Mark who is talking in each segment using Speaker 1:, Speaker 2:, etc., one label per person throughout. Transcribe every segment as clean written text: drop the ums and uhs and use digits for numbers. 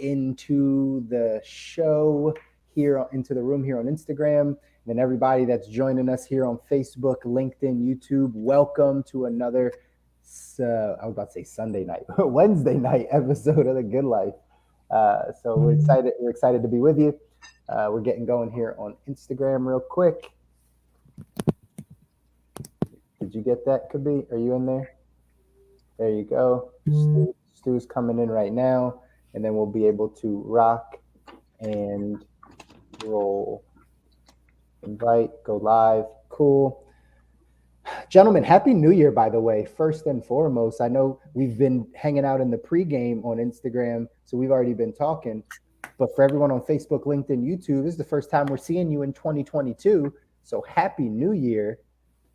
Speaker 1: into the show here, into the room here on Instagram. And then everybody that's joining us here on Facebook, LinkedIn, YouTube, welcome to another, I was about to say Sunday night, Wednesday night episode of The Good Life. So we're excited. We're excited to be with you. We're getting going here on Instagram real quick. Did you get that, Kabi? Are you in there? There you go. Stu's coming in right now, and then we'll be able to rock and roll. Invite, go live. Cool. Gentlemen, Happy New Year, by the way. First and foremost, I know we've been hanging out in the pregame on Instagram, so we've already been talking. But for everyone on Facebook, LinkedIn, YouTube, this is the first time we're seeing you in 2022. So Happy New Year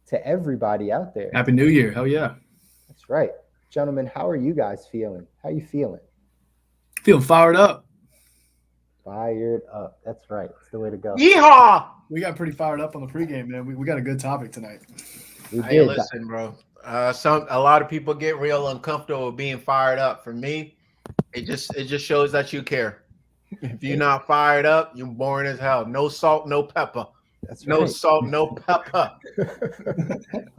Speaker 1: to everybody out there.
Speaker 2: Happy New Year. Hell yeah.
Speaker 1: That's right. Gentlemen, how are you guys feeling? How are you feeling?
Speaker 2: Feeling fired up.
Speaker 1: Fired up. That's right. That's the way to go.
Speaker 3: Yeehaw!
Speaker 2: We got pretty fired up on the pregame, man. We got a good topic tonight.
Speaker 3: Hey, listen, bro. A lot of people get real uncomfortable with being fired up. For me, it just shows that you care. If you're not fired up, you're boring as hell. No salt, no pepper.
Speaker 1: That's right.
Speaker 3: No salt, no pepper.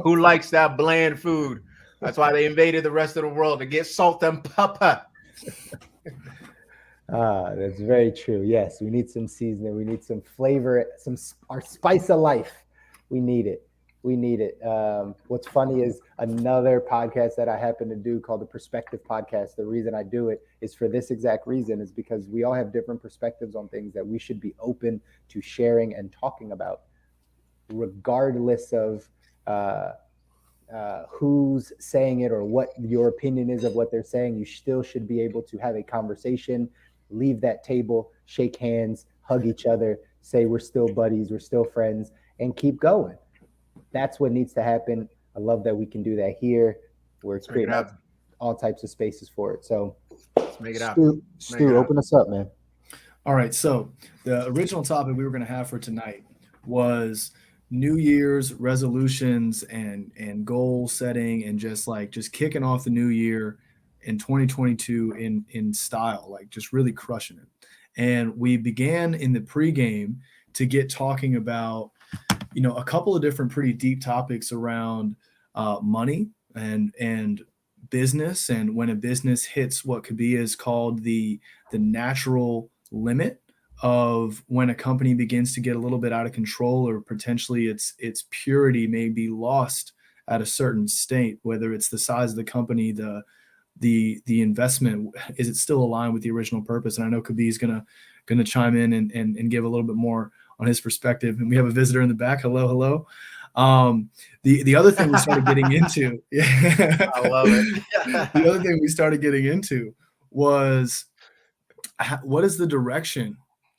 Speaker 3: Who likes that bland food? That's why they invaded the rest of the world, to get salt and pepper.
Speaker 1: That's very true. Yes, we need some seasoning. We need some flavor, our spice of life. We need it. We need it. What's funny is another podcast that I happen to do called the Perspective Podcast. The reason I do it is for this exact reason, is because we all have different perspectives on things that we should be open to sharing and talking about, regardless of who's saying it or what your opinion is of what they're saying. You still should be able to have a conversation, leave that table, shake hands, hug each other, say we're still buddies, we're still friends, and keep going. That's what needs to happen. I love that we can do that here. We're creating all types of spaces for it. So
Speaker 3: let's make it happen.
Speaker 1: Stu, open us up, man.
Speaker 2: All right. So the original topic we were going to have for tonight was New Year's resolutions and goal setting, and just kicking off the new year in 2022 in style, like just really crushing it. And we began in the pregame to get talking about, a couple of different pretty deep topics around money and business, and when a business hits what could be is called the natural limit of when a company begins to get a little bit out of control, or potentially its purity may be lost at a certain state, whether it's the size of the company, the investment, is it still aligned with the original purpose? And I know Kabi is gonna chime in and give a little bit more on his perspective. And we have a visitor in the back. Hello. The other thing we started getting into,
Speaker 3: I love it.
Speaker 2: The other thing we started getting into was, what is the direction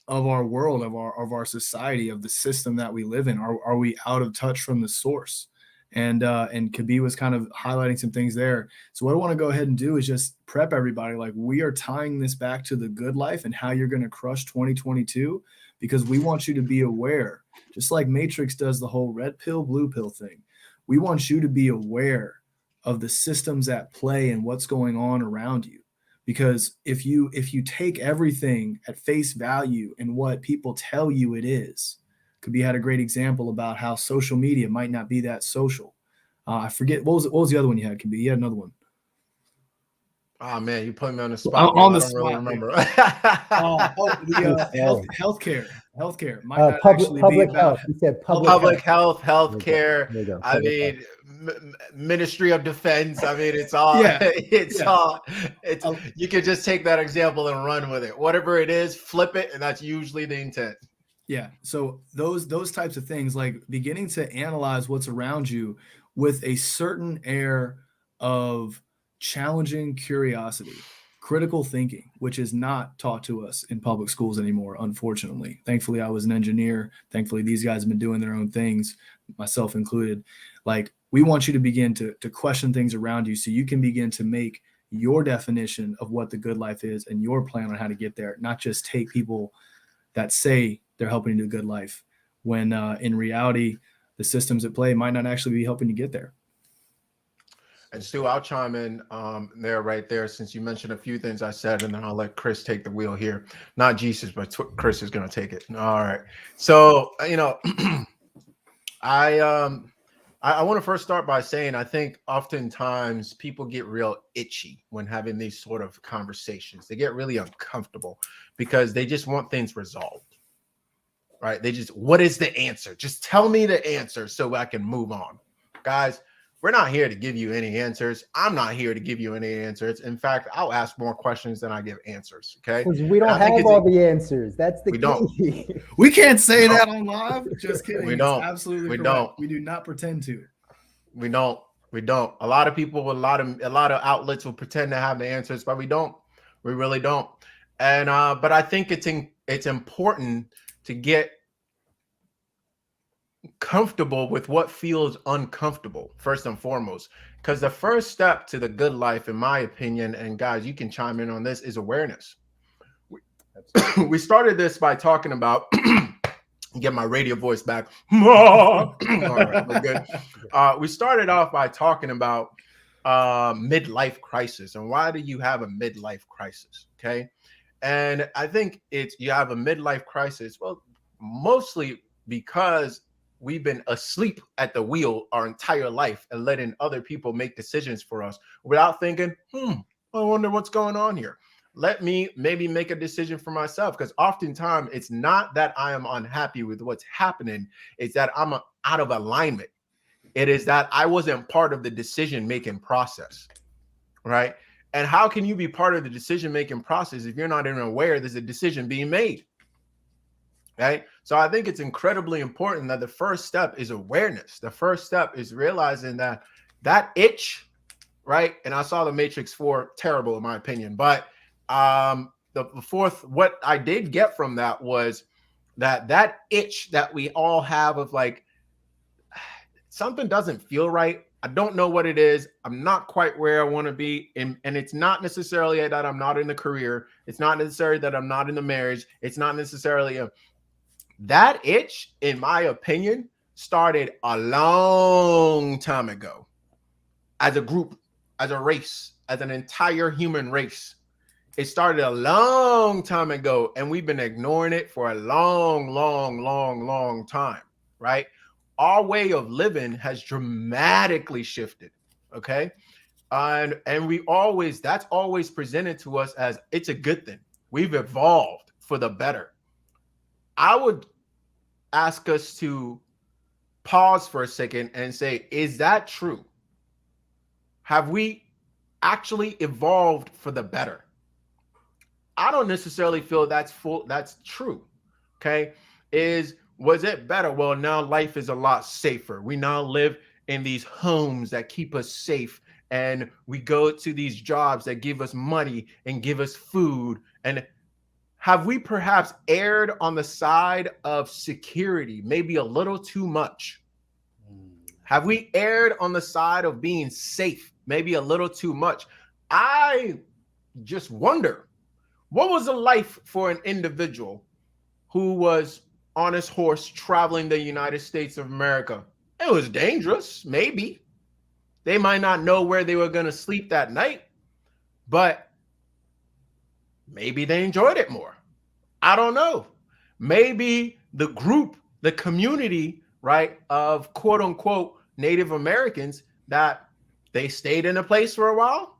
Speaker 2: of our world, of our society, of the system that we live in? Are we out of touch from the source? And Kabi was kind of highlighting some things there. So what I want to go ahead and do is just prep everybody. Like, we are tying this back to the good life and how you're going to crush 2022, because we want you to be aware, just like Matrix does the whole red pill, blue pill thing. We want you to be aware of the systems at play and what's going on around you. Because if you take everything at face value and what people tell you it is, Kabi had a great example about how social media might not be that social. I forget, what was the other one you had, Kabi? You had another one.
Speaker 3: Oh man, you put me on the spot.
Speaker 2: On the
Speaker 3: spot.
Speaker 2: Really remember. Healthcare might not actually be
Speaker 1: public
Speaker 2: about
Speaker 1: health. You said
Speaker 3: public health, healthcare. I mean, Ministry of Defense. I mean, it's all. You could just take that example and run with it. Whatever it is, flip it, and that's usually the intent.
Speaker 2: Yeah. So those types of things, like beginning to analyze what's around you with a certain air of challenging curiosity, critical thinking, which is not taught to us in public schools anymore, unfortunately. Thankfully, I was an engineer. Thankfully, these guys have been doing their own things, myself included. Like, we want you to begin to question things around you so you can begin to make your definition of what the good life is and your plan on how to get there, not just take people that say they're helping you do a good life, when in reality, the systems at play might not actually be helping you get there.
Speaker 3: And Stu, I'll chime in there right there since you mentioned a few things I said, and then I'll let Chris take the wheel here. Not Jesus, but Chris is going to take it. All right. So, I want to first start by saying I think oftentimes people get real itchy when having these sort of conversations. They get really uncomfortable because they just want things resolved, right? What is the answer? Just tell me the answer so I can move on. Guys, we're not here to give you any answers. I'm not here to give you any answers. In fact, I'll ask more questions than I give answers. Okay.
Speaker 1: Because we don't have all the answers. That's the key.
Speaker 2: We can't say that on live. Just kidding.
Speaker 3: We don't.
Speaker 2: It's absolutely
Speaker 3: we
Speaker 2: correct.
Speaker 3: Don't.
Speaker 2: We do not pretend to.
Speaker 3: We don't. A lot of people with a lot of outlets will pretend to have the answers, but we don't. We really don't. And but I think it's important to get comfortable with what feels uncomfortable first and foremost, because the first step to the good life, in my opinion, and guys, you can chime in on this, is awareness. We started this by talking about get my radio voice back. All right, we're good. We started off by talking about midlife crisis and why do you have a midlife crisis? Okay, and I think you have a midlife crisis, well, mostly because we've been asleep at the wheel our entire life and letting other people make decisions for us without thinking, I wonder what's going on here. Let me maybe make a decision for myself, because oftentimes it's not that I am unhappy with what's happening. It's that I'm out of alignment. It is that I wasn't part of the decision-making process, right? And how can you be part of the decision-making process if you're not even aware there's a decision being made? Right. So I think it's incredibly important that the first step is awareness. The first step is realizing that itch, right? And I saw The Matrix 4, terrible in my opinion. But the fourth, what I did get from that was that itch that we all have of like, something doesn't feel right. I don't know what it is. I'm not quite where I want to be. And it's not necessarily that I'm not in the career. It's not necessarily that I'm not in the marriage. It's not necessarily that itch, in my opinion, started a long time ago as a group, as a race, as an entire human race. It started a long time ago, and we've been ignoring it for a long time, right? Our way of living has dramatically shifted, okay? And that's always presented to us as it's a good thing. We've evolved for the better. I would ask us to pause for a second and say, is that true? Have we actually evolved for the better? I don't necessarily feel that's true. Okay. Was it better? Well, now life is a lot safer. We now live in these homes that keep us safe, and we go to these jobs that give us money and give us food. And have we perhaps erred on the side of security, maybe a little too much? Have we erred on the side of being safe, maybe a little too much? I just wonder, what was the life for an individual who was on his horse traveling the United States of America? It was dangerous, maybe. They might not know where they were going to sleep that night, but maybe they enjoyed it more. I don't know. Maybe the group, the community, right, of quote unquote Native Americans, that they stayed in a place for a while.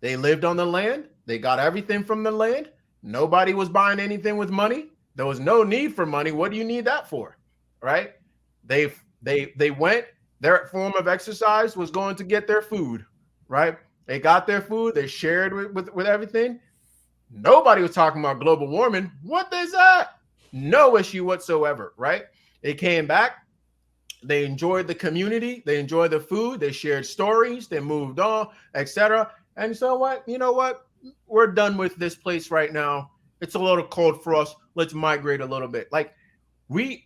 Speaker 3: They lived on the land. They got everything from the land. Nobody was buying anything with money. There was no need for money. What do you need that for? Right? They went, their form of exercise was going to get their food, right? They got their food. They shared with everything. Nobody was talking about global warming. What is that? No issue whatsoever, right? They came back. They enjoyed the community. They enjoyed the food. They shared stories. They moved on, etc. And so what? You know what? We're done with this place right now. It's a little cold for us. Let's migrate a little bit. Like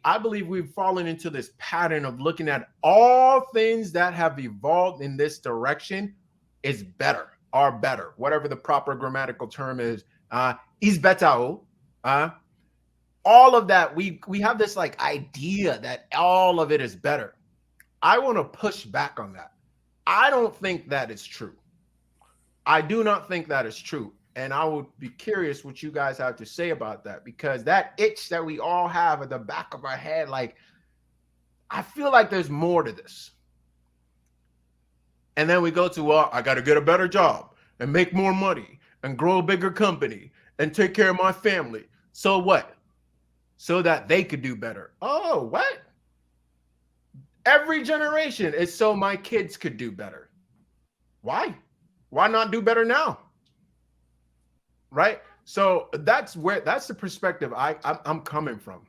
Speaker 3: I believe we've fallen into this pattern of looking at all things that have evolved in this direction is better, are better, whatever the proper grammatical term is better. All of that, we have this like idea that all of it is better. I want to push back on that. I don't think that is true. I do not think that is true. And I would be curious what you guys have to say about that, because that itch that we all have at the back of our head, like, I feel like there's more to this. And then we go to, well, I got to get a better job and make more money and grow a bigger company and take care of my family. So what? So that they could do better. Oh, what? Every generation is so my kids could do better. Why? Why not do better now? Right? So that's the perspective I'm coming from.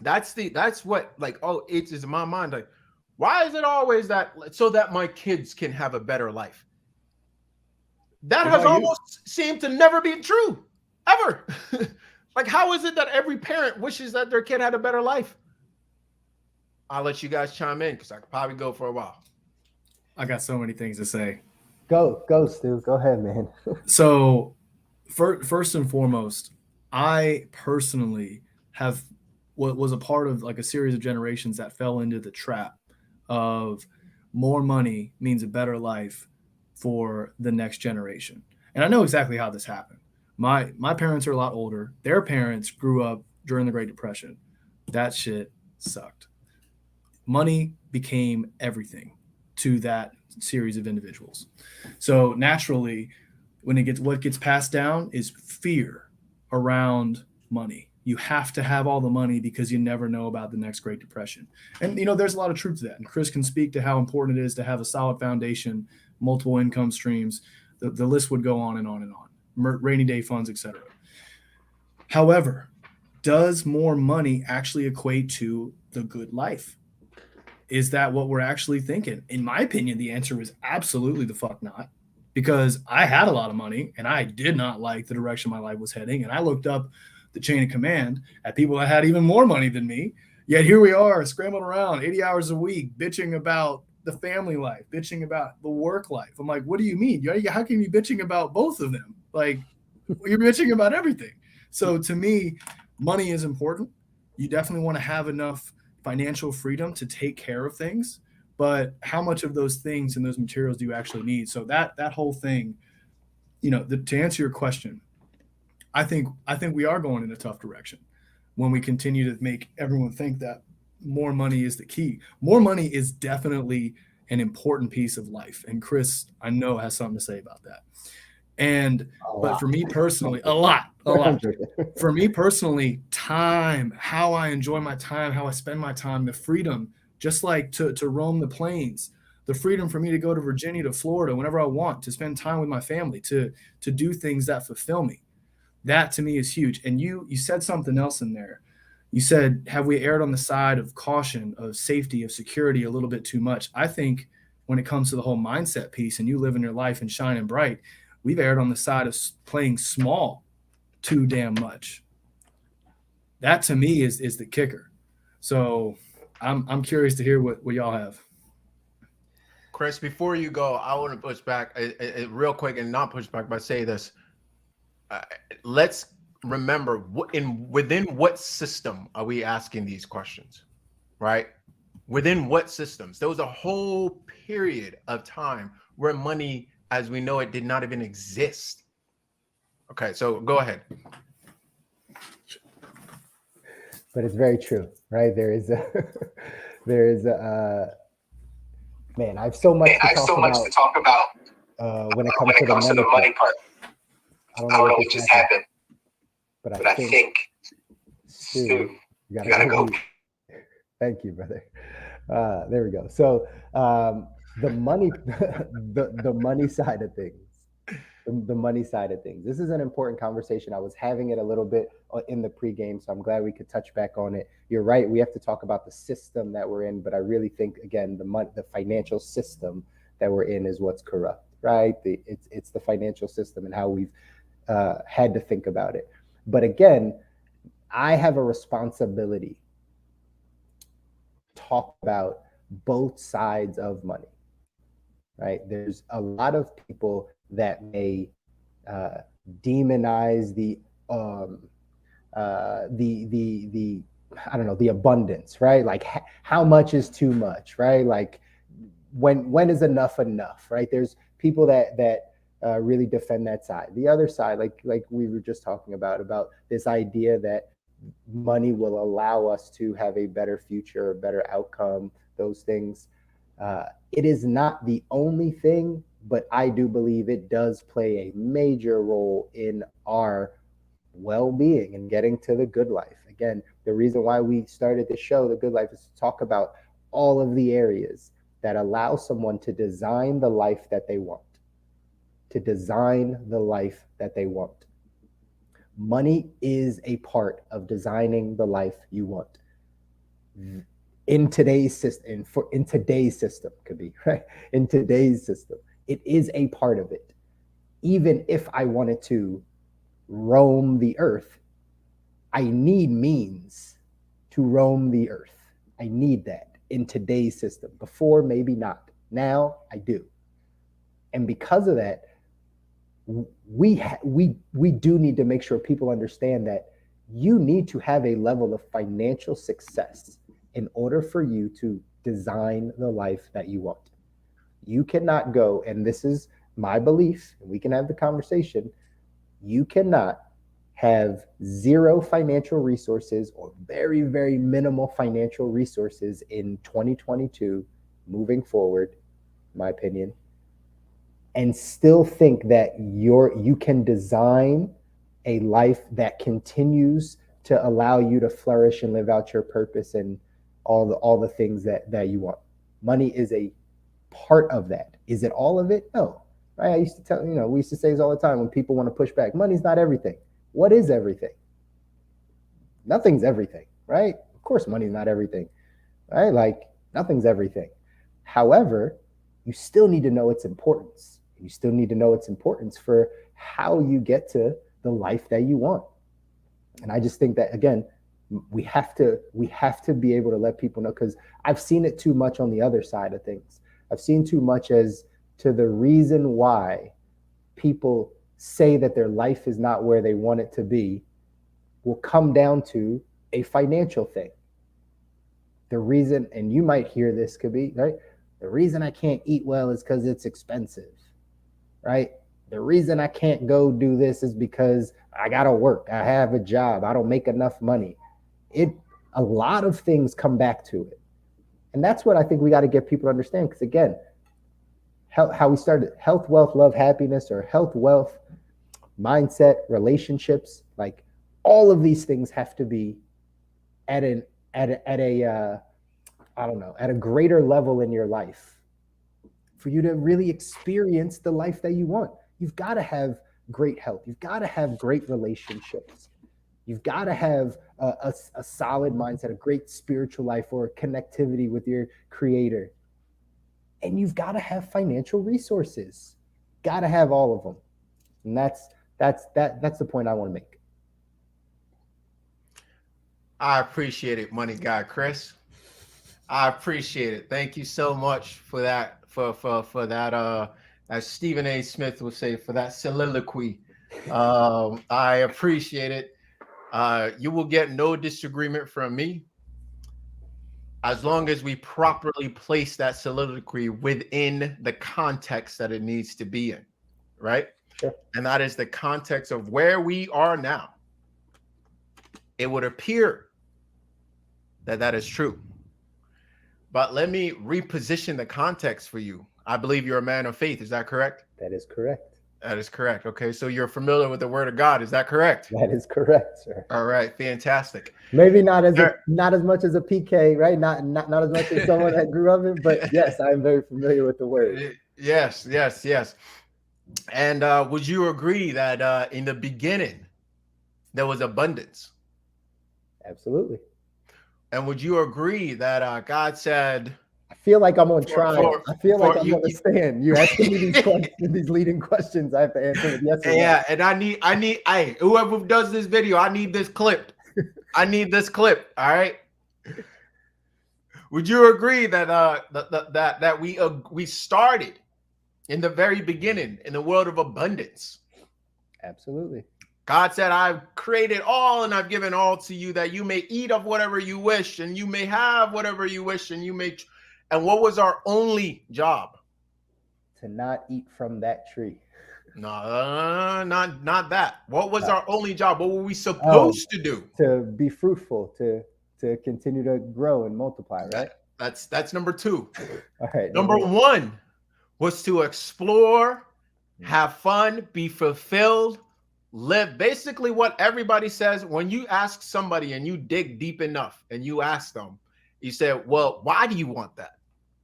Speaker 3: That's what, like, oh, it's in my mind, like, why is it always that so that my kids can have a better life? That has almost seemed to never be true, ever. Like, how is it that every parent wishes that their kid had a better life? I'll let you guys chime in because I could probably go for a while.
Speaker 2: I got so many things to say.
Speaker 1: Go, Stu. Go ahead, man.
Speaker 2: So, first and foremost, I personally have what was a part of like a series of generations that fell into the trap of more money means a better life for the next generation. And I know exactly how this happened. My parents are a lot older. Their parents grew up during the Great Depression. That shit sucked. Money became everything to that series of individuals. So naturally, what gets passed down is fear around money. You have to have all the money because you never know about the next Great Depression. And, there's a lot of truth to that. And Chris can speak to how important it is to have a solid foundation, multiple income streams. The list would go on and on and on. Rainy day funds, etc. However, does more money actually equate to the good life? Is that what we're actually thinking? In my opinion, the answer is absolutely the fuck not. Because I had a lot of money and I did not like the direction my life was heading. And I looked up the chain of command at people that had even more money than me. Yet here we are scrambling around 80 hours a week, bitching about the family life, bitching about the work life. I'm like, what do you mean? How can you be bitching about both of them? Like, you're bitching about everything. So to me, money is important. You definitely want to have enough financial freedom to take care of things. But how much of those things and those materials do you actually need? So that whole thing, to answer your question, I think we are going in a tough direction when we continue to make everyone think that more money is the key. More money is definitely an important piece of life. And Chris, I know, has something to say about that. But for me personally, a lot. For me personally, time, how I enjoy my time, how I spend my time, the freedom, just like to roam the plains, the freedom for me to go to Virginia, to Florida, whenever I want, to spend time with my family, to do things that fulfill me. That to me is huge. And you said something else in there. You said, have we erred on the side of caution, of safety, of security a little bit too much? I think when it comes to the whole mindset piece and you living your life and shining bright, we've erred on the side of playing small too damn much. That to me is the kicker. So I'm curious to hear what y'all have.
Speaker 3: Chris, before you go, I want to push back real quick and not push back, but say this. Let's remember within what system are we asking these questions, right? Within what systems? There was a whole period of time where money, as we know it, did not even exist. Okay, so go ahead.
Speaker 1: But it's very true, right? There is a man. I have so much to talk about when it comes to the money part. I don't know what just happened, but I think Stu, you gotta go. Thank you, brother. There we go. So the money, the money side of things. The money side of things. This is an important conversation. I was having it a little bit in the pregame, so I'm glad we could touch back on it. You're right. We have to talk about the system that we're in, but I really think, again, the financial system that we're in is what's corrupt, right? It's the financial system and how we've had to think about it. But again, I have a responsibility to talk about both sides of money, right? There's a lot of people that may demonize the I don't know, the abundance, right? Like how much is too much, right? Like when is enough enough, right? There's people that really defend that side. The other side, like we were just talking about this idea that money will allow us to have a better future, a better outcome, those things. It is not the only thing, but I do believe it does play a major role in our well-being and getting to the good life. Again, the reason why we started the show, The Good Life, is to talk about all of the areas that allow someone to design the life that they want. To design the life that they want. Money is a part of designing the life you want. In today's system, in today's system, could be right. In today's system, it is a part of it. Even if I wanted to roam the earth, I need means to roam the earth. I need that in today's system. Before, maybe not. Now, I do. And because of that, we do need to make sure people understand that you need to have a level of financial success in order for you to design the life that you want. You cannot go, and this is my belief, and we can have the conversation, you cannot have zero financial resources or very, very minimal financial resources in 2022 moving forward, in my opinion, and still think that you can design a life that continues to allow you to flourish and live out your purpose and all the things that you want. Money is a part of that. Is it all of it? No. Right? I used to tell, we used to say this all the time when people want to push back. Money's not everything. What is everything? Nothing's everything, right? Of course, money's not everything, right? Like nothing's everything. However, you still need to know its importance. You still need to know its importance for how you get to the life that you want. And I just think that, again, we have to be able to let people know, because I've seen it too much on the other side of things. I've seen too much as to the reason why people say that their life is not where they want it to be will come down to a financial thing. The reason, and you might hear this, could be, right? The reason I can't eat well is because it's expensive, right? The reason I can't go do this is because I got to work. I have a job. I don't make enough money. A lot of things come back to it. And that's what I think we got to get people to understand. Because again, how we started, health, wealth, love, happiness, or health, wealth, mindset, relationships, like all of these things have to be at a greater level in your life for you to really experience the life that you want. You've got to have great health. You've got to have great relationships. You've got to have a solid mindset, a great spiritual life, or connectivity with your creator. And you've got to have financial resources. Got to have all of them. And that's the point I want to make.
Speaker 3: I appreciate it, money guy Chris. I appreciate it. Thank you so much for that. For that. As Stephen A. Smith would say, for that soliloquy. I appreciate it. You will get no disagreement from me as long as we properly place that soliloquy within the context that it needs to be in, right?
Speaker 1: Sure.
Speaker 3: And that is the context of where we are now. It would appear that is true. But let me reposition the context for you. I believe you're a man of faith. Is that correct?
Speaker 1: That is correct.
Speaker 3: That is correct. Okay, so you're familiar with the word of God. Is that correct?
Speaker 1: That is correct, sir.
Speaker 3: All right, fantastic.
Speaker 1: Maybe not as much as a PK, right? Not as much as someone that grew up in, but yes, I'm very familiar with the word.
Speaker 3: Yes. And would you agree that in the beginning there was abundance?
Speaker 1: Absolutely.
Speaker 3: And would you agree that God said?
Speaker 1: I feel like I'm on trial. I feel like I'm on the stand. You're asking me these questions, these leading questions. I have to answer with yes or no.
Speaker 3: Yeah, and I need. Whoever does this video, I need this clip. I need this clip. All right. Would you agree that that we started in the very beginning in the world of abundance?
Speaker 1: Absolutely.
Speaker 3: God said, I've created all and I've given all to you that you may eat of whatever you wish and you may have whatever you wish and you may And what was our only job?
Speaker 1: To not eat from that tree.
Speaker 3: No, not that. What was our only job? What were we supposed to do?
Speaker 1: To be fruitful, to continue to grow and multiply, right?
Speaker 3: That's number 2.
Speaker 1: All right.
Speaker 3: Number 1 was to explore, have fun, be fulfilled, live. Basically, what everybody says when you ask somebody and you dig deep enough and you ask them, you say, well, why do you want that?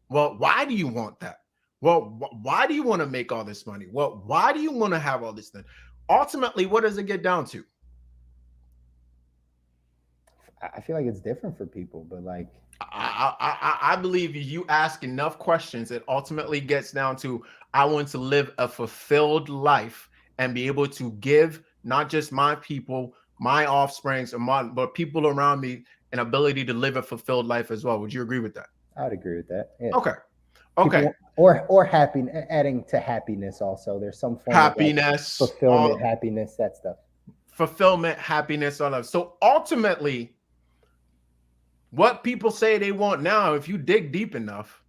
Speaker 3: Well, why do you want that? Well, why do you want to make all this money? Well, why do you want to have all this thing? Ultimately, what does it get down to?
Speaker 1: I feel like it's different for people, but like
Speaker 3: I believe if you ask enough questions, it ultimately gets down to I want to live a fulfilled life and be able to give not just my people, my offsprings, but people around me an ability to live a fulfilled life as well. Would you agree with that?
Speaker 1: I'd agree with that. Yeah.
Speaker 3: Okay. Okay.
Speaker 1: Or happiness, adding to happiness also. There's some form
Speaker 3: happiness,
Speaker 1: of like fulfillment, happiness, that stuff.
Speaker 3: Fulfillment, happiness, all that. So ultimately, what people say they want now, if you dig deep enough,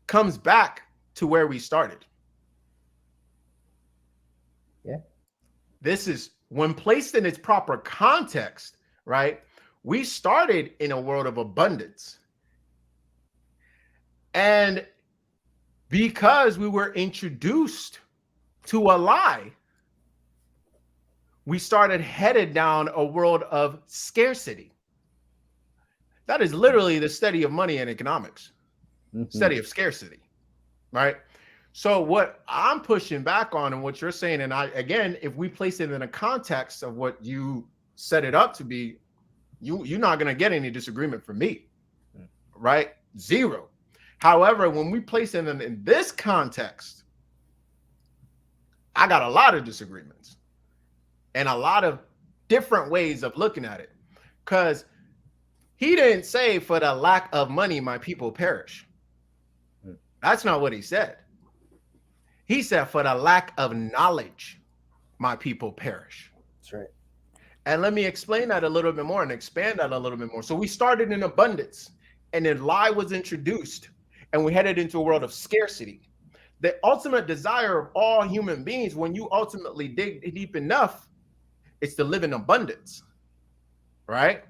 Speaker 3: comes back to where we started.
Speaker 1: Yeah.
Speaker 3: This is when placed in its proper context, right? We started in a world of abundance. And because we were introduced to a lie, we started headed down a world of scarcity. That is literally the study of money and economics, study of scarcity, right? So what I'm pushing back on and what you're saying, and again, if we place it in a context of what you set it up to be, you're not going to get any disagreement from me, right? Zero. However, when we place it in this context, I got a lot of disagreements and a lot of different ways of looking at it. Because he didn't say for the lack of money, my people perish. That's not what he said. He said for the lack of knowledge, my people perish.
Speaker 1: That's right.
Speaker 3: And let me explain that a little bit more and expand that a little bit more. So we started in abundance and then lie was introduced and we headed into a world of scarcity. The ultimate desire of all human beings, when you ultimately dig deep enough, is to live in abundance, right?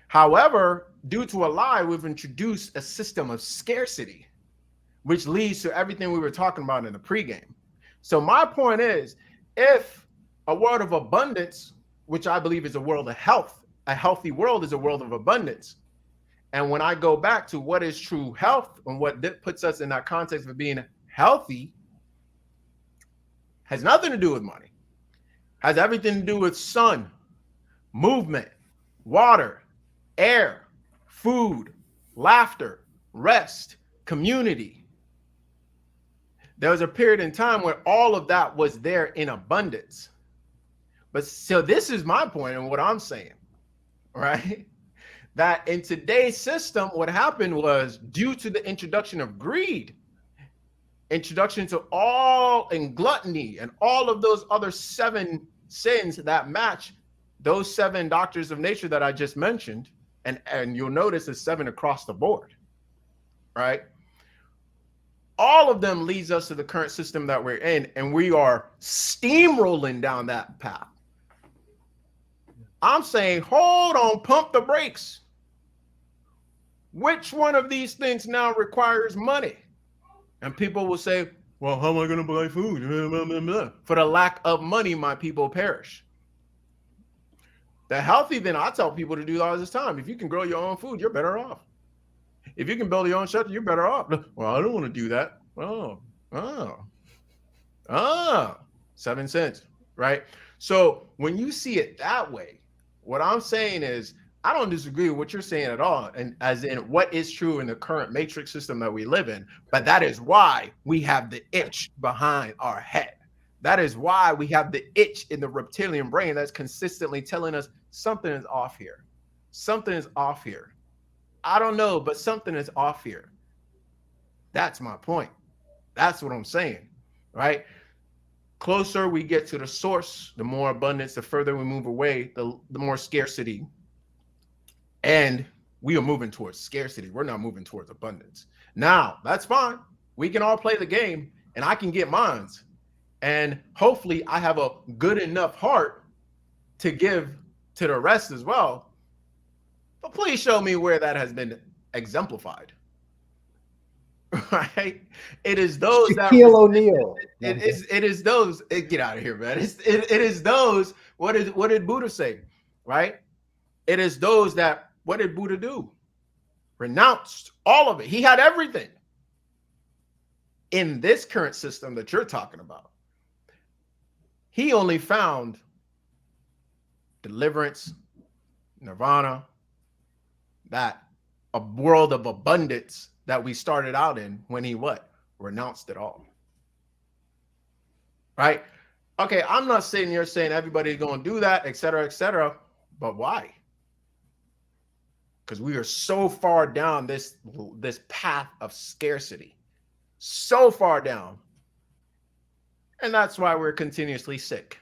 Speaker 3: However, due to a lie, we've introduced a system of scarcity, which leads to everything we were talking about in the pregame. So my point is, if a world of abundance, which I believe is a world of health, a healthy world is a world of abundance. And when I go back to what is true health and what puts us in that context of being healthy, has nothing to do with money, has everything to do with sun, movement, water, air, food, laughter, rest, community. There was a period in time where all of that was there in abundance. But so this is my point and what I'm saying, right? That in today's system, what happened was due to the introduction of greed, introduction to all and gluttony and all of those other 7 sins that match those 7 doctors of nature that I just mentioned. And you'll notice it's 7 across the board, right? All of them leads us to the current system that we're in, and we are steamrolling down that path. I'm saying, hold on, pump the brakes. Which one of these things now requires money? And people will say, well, how am I going to buy food? For the lack of money, my people perish. The healthy thing I tell people to do all this time, if you can grow your own food, you're better off. If you can build your own shelter, you're better off. Well, I don't want to do that. 7 cents, right? So when you see it that way, what I'm saying is, I don't disagree with what you're saying at all, and as in what is true in the current matrix system that we live in, but that is why we have the itch behind our head. That is why we have the itch in the reptilian brain that's consistently telling us something is off here. Something is off here. I don't know, but something is off here. That's my point. That's what I'm saying, right? Closer we get to the source, the more abundance, the further we move away, the more scarcity. And we are moving towards scarcity. We're not moving towards abundance. Now, that's fine. We can all play the game and I can get mines. And hopefully I have a good enough heart to give to the rest as well. But please show me where that has been exemplified. Right? It is those
Speaker 1: Shaquille O'Neal.
Speaker 3: It is those. Get out of here, man. It is those. What did Buddha say? Right? It is those that. What did Buddha do? Renounced all of it. He had everything. In this current system that you're talking about, he only found deliverance, nirvana, that a world of abundance that we started out in when he what? Renounced it all. Right? Okay, I'm not sitting here saying everybody's going to do that, et cetera, but why? Because we are so far down this path of scarcity, so far down. And that's why we're continuously sick.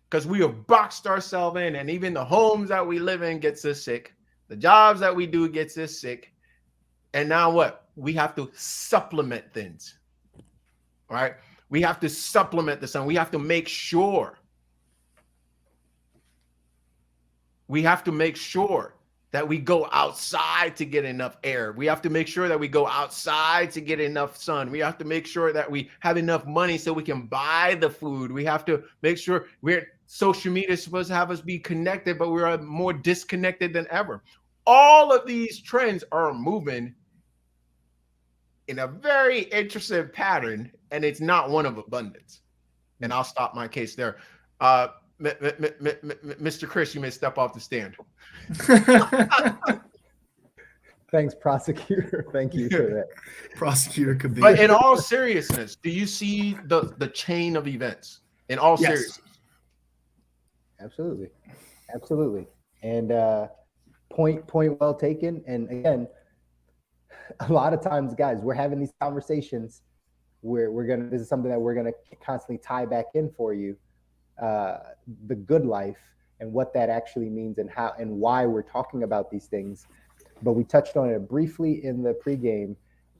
Speaker 3: Because we have boxed ourselves in, and even the homes that we live in gets us sick. The jobs that we do gets us sick. And now what? We have to supplement things, right? We have to supplement the sun. We have to make sure. We have to make sure that we go outside to get enough air. We have to make sure that we go outside to get enough sun. We have to make sure that we have enough money so we can buy the food. We have to make sure social media is supposed to have us be connected, but we're more disconnected than ever. All of these trends are moving in a very interesting pattern, and it's not one of abundance. And I'll stop my case there. Mr. Chris, you may step off the stand.
Speaker 1: Thanks, prosecutor. Thank you for that.
Speaker 2: Prosecutor could be.
Speaker 3: But in all seriousness, do you see the chain of events? In all seriousness.
Speaker 1: Absolutely. And point well taken. And again, a lot of times, guys, we're having these conversations where this is something that we're gonna constantly tie back in for you. The good life and what that actually means and how and why we're talking about these things. But we touched on it briefly in the pregame.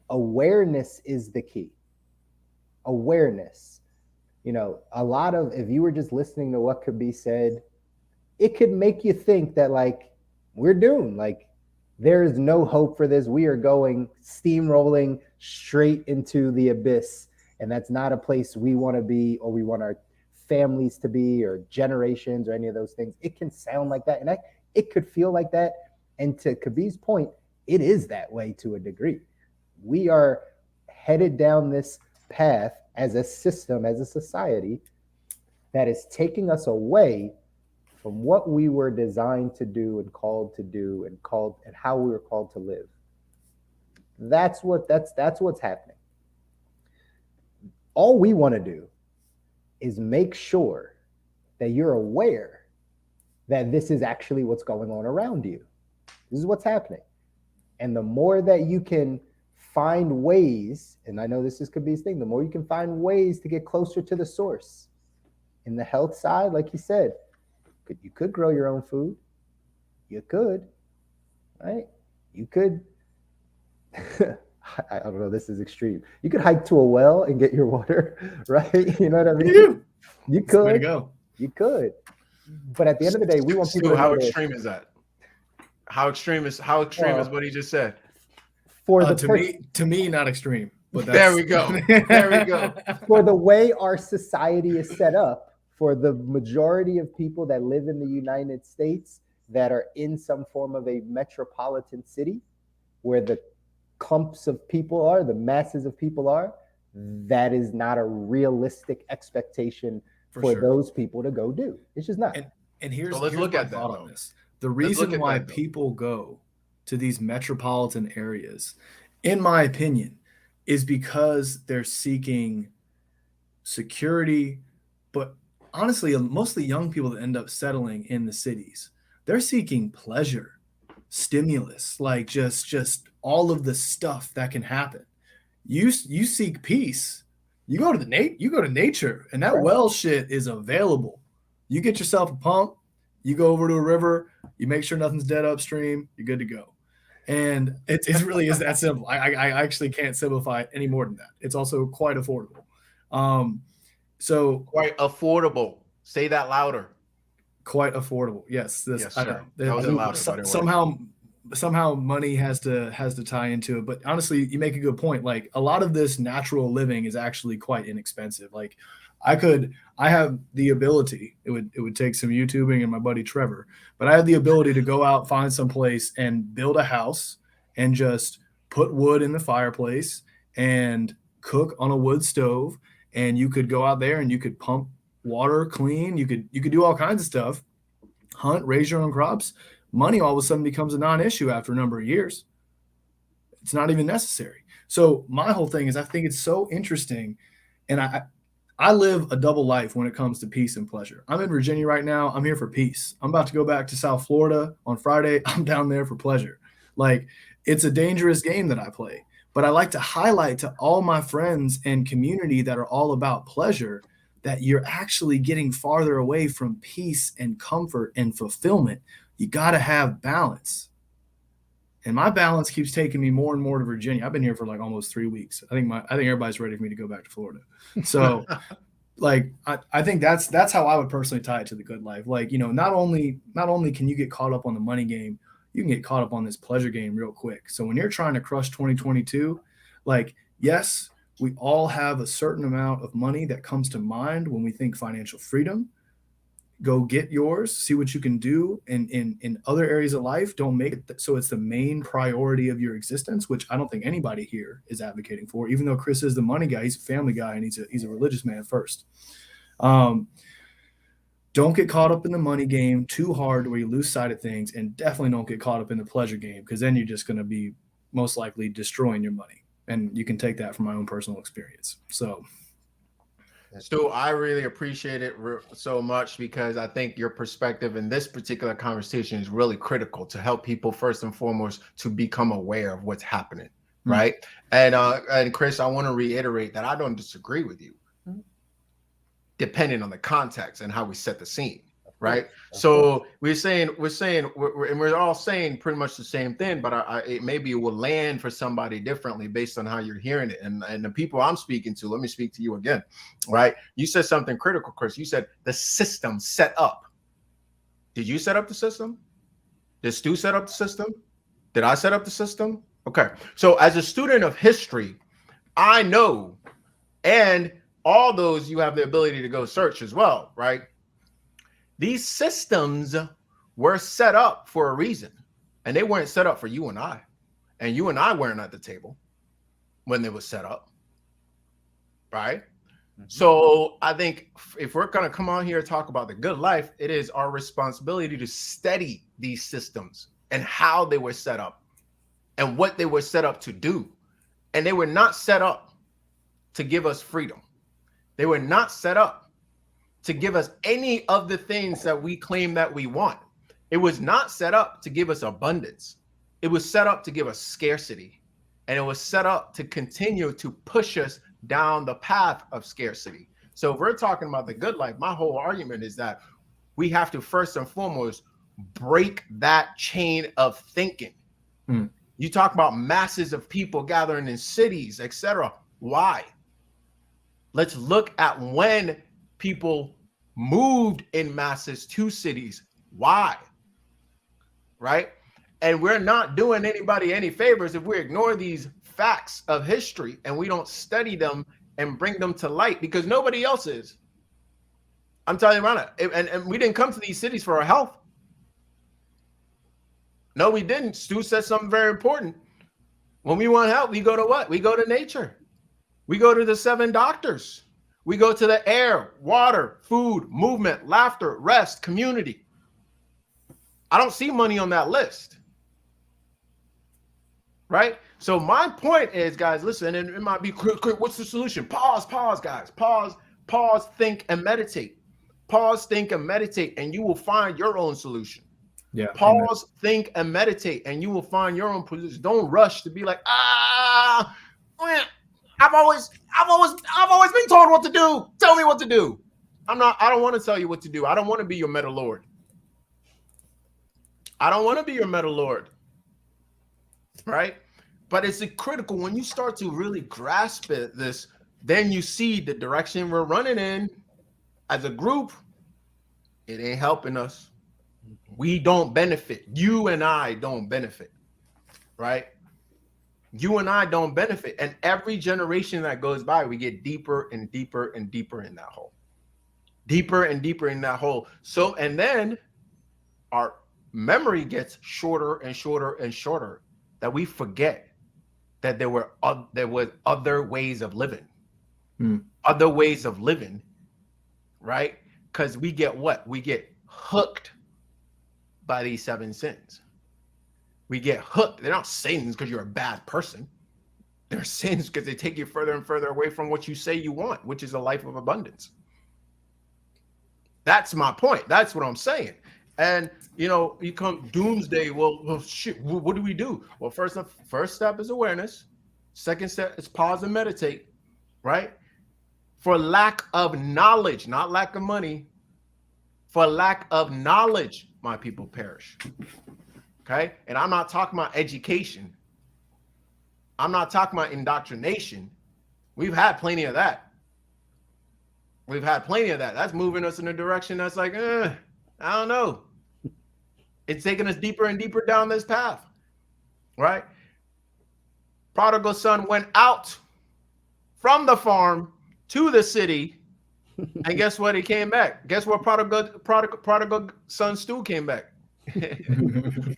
Speaker 1: Awareness is the key. Awareness. You know, a lot of, if you were just listening to what could be said, it could make you think that like we're doomed. Like there is no hope for this. We are going steamrolling straight into the abyss. And that's not a place we want to be, or we want our families to be, or generations, or any of those things. It can sound like that, and it could feel like that. And to Kabir's point, it is that way to a degree. We are headed down this path as a system, as a society, that is taking us away from what we were designed to do and called to do and how we were called to live. That's what's happening. All we want to do is make sure that you're aware that this is actually what's going on around you. This is what's happening. And the more that you can find ways, and I know this could be his thing, the more you can find ways to get closer to the source. In the health side, like he said, you could grow your own food. You could, right? You could, I don't know, this is extreme. You could hike to a well and get your water, right? You know what I mean? You could. Way to go. You could. But at the end of the day, we want people to know.
Speaker 3: How extreme is that? How extreme is what he just said?
Speaker 1: For the
Speaker 2: to me, not extreme. But
Speaker 3: there we go. There we go.
Speaker 1: For the way our society is set up, for the majority of people that live in the United States that are in some form of a metropolitan city, where the clumps of people are, the masses of people are, that is not a realistic expectation for those people to go do. It's just not.
Speaker 2: And here's look at that on this. The reason why people go to these metropolitan areas, in my opinion, is because they're seeking security, but honestly, mostly young people that end up settling in the cities, they're seeking pleasure, stimulus, like just all of the stuff that can happen. You seek peace. You go to nature, and that well shit is available. You get yourself a pump, you go over to a river, you make sure nothing's dead upstream, you're good to go. And it really is that simple. I actually can't simplify it any more than that. It's also quite affordable. So
Speaker 3: quite affordable. Say that louder.
Speaker 2: Quite affordable. Yes.
Speaker 3: Yes, sir. That was louder, by the way.
Speaker 2: Somehow money has to tie into it. But honestly, you make a good point. Like a lot of this natural living is actually quite inexpensive. Like I have the ability, it would take some YouTubing and my buddy Trevor, but I have the ability to go out, find some place and build a house and just put wood in the fireplace and cook on a wood stove. And you could go out there and you could pump water clean. You could do all kinds of stuff, hunt, raise your own crops. Money all of a sudden becomes a non-issue after a number of years. It's not even necessary. So my whole thing is I think it's so interesting. And I live a double life when it comes to peace and pleasure. I'm in Virginia right now. I'm here for peace. I'm about to go back to South Florida on Friday. I'm down there for pleasure. Like it's a dangerous game that I play, but I like to highlight to all my friends and community that are all about pleasure that you're actually getting farther away from peace and comfort and fulfillment. You got to have balance. And my balance keeps taking me more and more to Virginia. I've been here for like almost 3 weeks. I think everybody's ready for me to go back to Florida. So like, I think that's how I would personally tie it to the good life. Like, not only can you get caught up on the money game, you can get caught up on this pleasure game real quick. So when you're trying to crush 2022, like, yes, we all have a certain amount of money that comes to mind when we think financial freedom. Go get yours, see what you can do in other areas of life. Don't make it so it's the main priority of your existence, which I don't think anybody here is advocating for, even though Chris is the money guy. He's a family guy and he's a religious man first. Don't get caught up in the money game too hard where you lose sight of things, and definitely don't get caught up in the pleasure game, because then you're just going to be most likely destroying your money. And you can take that from my own personal experience. So
Speaker 3: Stu, I really appreciate it so much, because I think your perspective in this particular conversation is really critical to help people first and foremost to become aware of what's happening, right? And Chris, I want to reiterate that I don't disagree with you, depending on the context and how we set the scene, right? So we're all saying pretty much the same thing, but maybe it will land for somebody differently based on how you're hearing it. And the people I'm speaking to, let me speak to you again, right? You said something critical, Chris. You said the system set up. Did you set up the system? Did Stu set up the system? Did I set up the system? Okay. So as a student of history, I know, and all those you have the ability to go search as well, right? These systems were set up for a reason, and they weren't set up for you and I. And you and I weren't at the table when they were set up, right? So I think if we're going to come on here and talk about the good life, it is our responsibility to study these systems and how they were set up and what they were set up to do. And they were not set up to give us freedom. They were not set up to give us any of the things that we claim that we want. It was not set up to give us abundance. It was set up to give us scarcity. And it was set up to continue to push us down the path of scarcity. So if we're talking about the good life, my whole argument is that we have to first and foremost break that chain of thinking. You talk about masses of people gathering in cities, etc. Why? Let's look at when people moved in masses to cities. Why? Right? And we're not doing anybody any favors if we ignore these facts of history and we don't study them and bring them to light, because nobody else is. I'm telling you right now. And we didn't come to these cities for our health. No, we didn't. Stu said something very important. When we want help, we go to what? We go to nature. We go to the 7 doctors. We go to the air, water, food, movement, laughter, rest, community. I don't see money on that list. Right? So my point is, guys, listen, and it might be quick, what's the solution? Pause, guys. Pause, think, and meditate. Pause, think, and meditate, and you will find your own solution.
Speaker 2: Yeah.
Speaker 3: Pause, think, and meditate, and you will find your own position. Don't rush to be like, I've always been told what to do. Tell me what to do. I don't want to tell you what to do. I don't want to be your meta lord. I don't want to be your meta lord. right? But it's critical when you start to really grasp this, then you see the direction we're running in as a group. It ain't helping us. We don't benefit. You and I don't benefit, right? You and I don't benefit. And every generation that goes by, we get deeper and deeper and deeper in that hole. Deeper and deeper in that hole. So, and then our memory gets shorter and shorter and shorter, that we forget that there was other ways of living. Other ways of living, right? Because we get what? We get hooked by these 7 sins. We get hooked. They're not sins because you're a bad person. They're sins because they take you further and further away from what you say you want, which is a life of abundance. That's my point. That's what I'm saying. And, you come doomsday. Well, shit, what do we do? Well, first step is awareness. Second step is pause and meditate, right? For lack of knowledge, not lack of money. For lack of knowledge, my people perish. Okay? And I'm not talking about education. I'm not talking about indoctrination. We've had plenty of that. That's moving us in a direction that's like, I don't know. It's taking us deeper and deeper down this path, right? Prodigal son went out from the farm to the city, and guess what? He came back. Guess what? Prodigal son Stu came back.